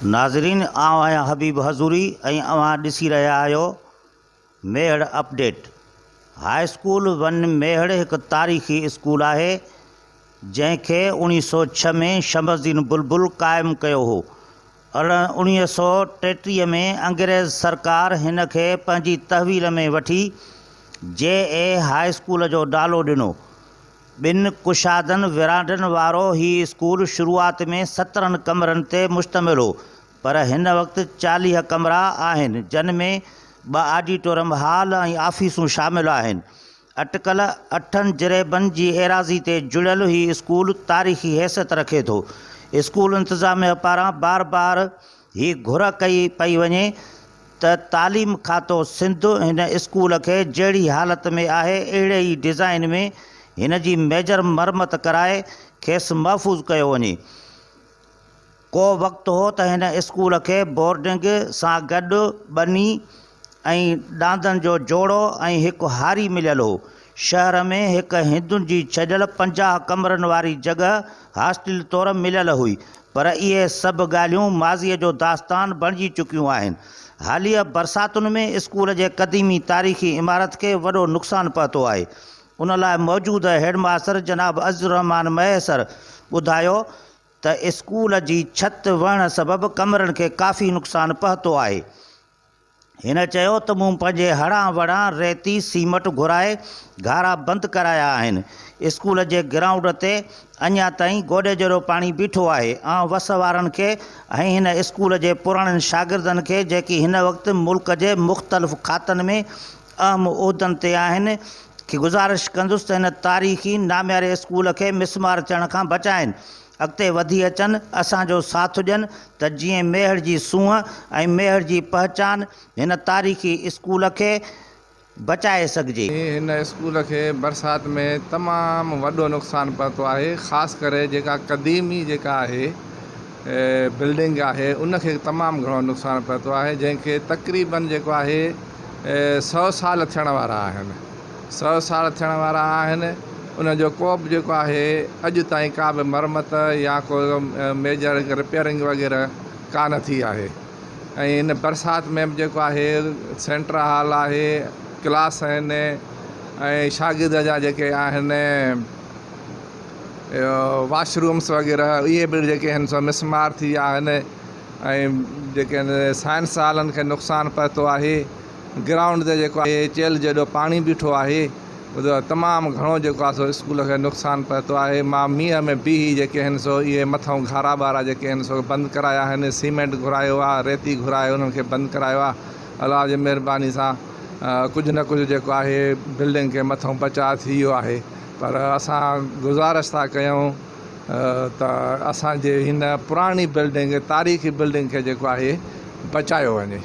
नाज़रीन, आउं आहियां हबीब हज़ूरी ऐं अवां ॾिसी रहिया आहियो Mehar update. High school one Mehar हिकु तारीख़ी स्कूल आहे जंहिंखे 1906 में शमसुद्दीन बुलबुल क़ाइमु कयो हो। 1933 में अंग्रेज़ सरकार हिन खे पंहिंजी तहवील में वठी JA हाई स्कूल जो नालो ॾिनो। 2 कुशादनि विरांडनि वारो हीउ स्कूल शुरूआति में 17 कमरनि ते मुश्तमिल हो, पर हिन वक़्तु 40 कमरा आहिनि, जिन में 2 ऑडिटोरियम हॉल ऐं ऑफिसूं शामिल आहिनि। अटकल 8 जरेबनि जी एराज़ी ते जुड़ियल हीउ स्कूल तारीख़ी हैसियत रखे थो। स्कूल इंतिज़ामिया पारां बार बार हीअ घुर कई पई वञे त तालीम खातो सिंध हिन स्कूल खे जहिड़ी हालत में आहे अहिड़े ई डिज़ाइन में हिन जी मेजर मरमत कराए खेसि महफ़ूज़ कयो वञे। को वक़्तु हो त हिन स्कूल खे बोर्डिंग सां गॾु बनी ऐं ॾांदनि जो जोड़ो ऐं हिकु हारी मिलियल हो। शहर में हिकु हिंदुनि जी छॾियल 50 कमरनि वारी जॻह हॉस्टल तौरु मिलियल हुई, पर इहे सभु ॻाल्हियूं माज़ीअ जो दास्तान बणिजी चुकियूं आहिनि। हालिया बरसातुनि में स्कूल जे क़दीमी तारीख़ी इमारत खे वॾो नुक़सानु पहुतो आहे। उन लाइ मौजूदु हेडमास्टर जनाब अज़ीज़ुर रहमान मैसर ॿुधायो त स्कूल जी छत वहण सबबि कमरनि खे काफ़ी नुक़सानु पहुतो आहे। हिन चयो त मूं पंहिंजे हड़ां वड़ां रेती सीमट घुराए घारा बंदि कराया आहिनि। स्कूल जे ग्राउंड ते अञा ताईं गोॾे जहिड़ो पाणी बीठो आहे ऐं वस वारनि खे ऐं हिन स्कूल जे पुराणनि शागिर्दनि खे, जेकी हिन वक़्तु मुल्क जे मुख़्तलिफ़ खातनि में अहम उहिदनि ते आहिनि, की गुज़ारिश कंदुसि त हिन तारीख़ी नाम्यारे स्कूल खे मिसमार थियण खां बचाइनि, अॻिते वधी अचनि, असांजो साथ ॾियनि त जीअं मेहड़ जी सूंहं ऐं मेहड़ जी पहचान हिन तारीख़ी स्कूल खे बचाए सघिजे। हिन स्कूल खे बरसाति में तमामु वॾो नुक़सानु पहुतो आहे। ख़ासि करे जेका क़दीमी जेका आहे बिल्डिंग आहे उनखे तमामु घणो नुक़सानु पहुतो आहे, जंहिंखे तक़रीबन जेको आहे 100 साल थियण वारा आहिनि। 100 साल थियण वारा आहिनि। उनजो को बि जेको आहे अॼु ताईं का बि मरमत या को मेजर रिपेयरिंग वग़ैरह कान थी आहे। ऐं हिन बरसाति में बि जेको आहे सेंटर हॉल आहे, क्लास आहिनि ऐं शागिर्द जा जेके आहिनि वॉशरूम्स वग़ैरह इहे बि जेके आहिनि सो मिसमार थी विया आहिनि। ऐं जेके आहिनि साइंस हॉलनि खे नुक़सानु पहुतो आहे। ग्राउंड ते जेको आहे चेल जहिड़ो पाणी बीठो आहे, तमामु घणो जेको आहे सो स्कूल खे नुक़सानु पहुतो आहे। मां मींहं में बीही जेके आहिनि सो इहे मथां घारा ॿारा जेके आहिनि सो बंदि कराया आहिनि, सीमेंट घुरायो आहे, रेती घुराए उन्हनि खे बंदि करायो आहे। अलाह जी महिरबानी सां कुझु न कुझु जेको आहे बिल्डिंग खे मथां बचाव थी वियो आहे। पर असां गुज़ारिश था कयूं त असांजे हिन पुराणी बिल्डिंग तारीख़ी बिल्डिंग खे जेको आहे बचायो वञे।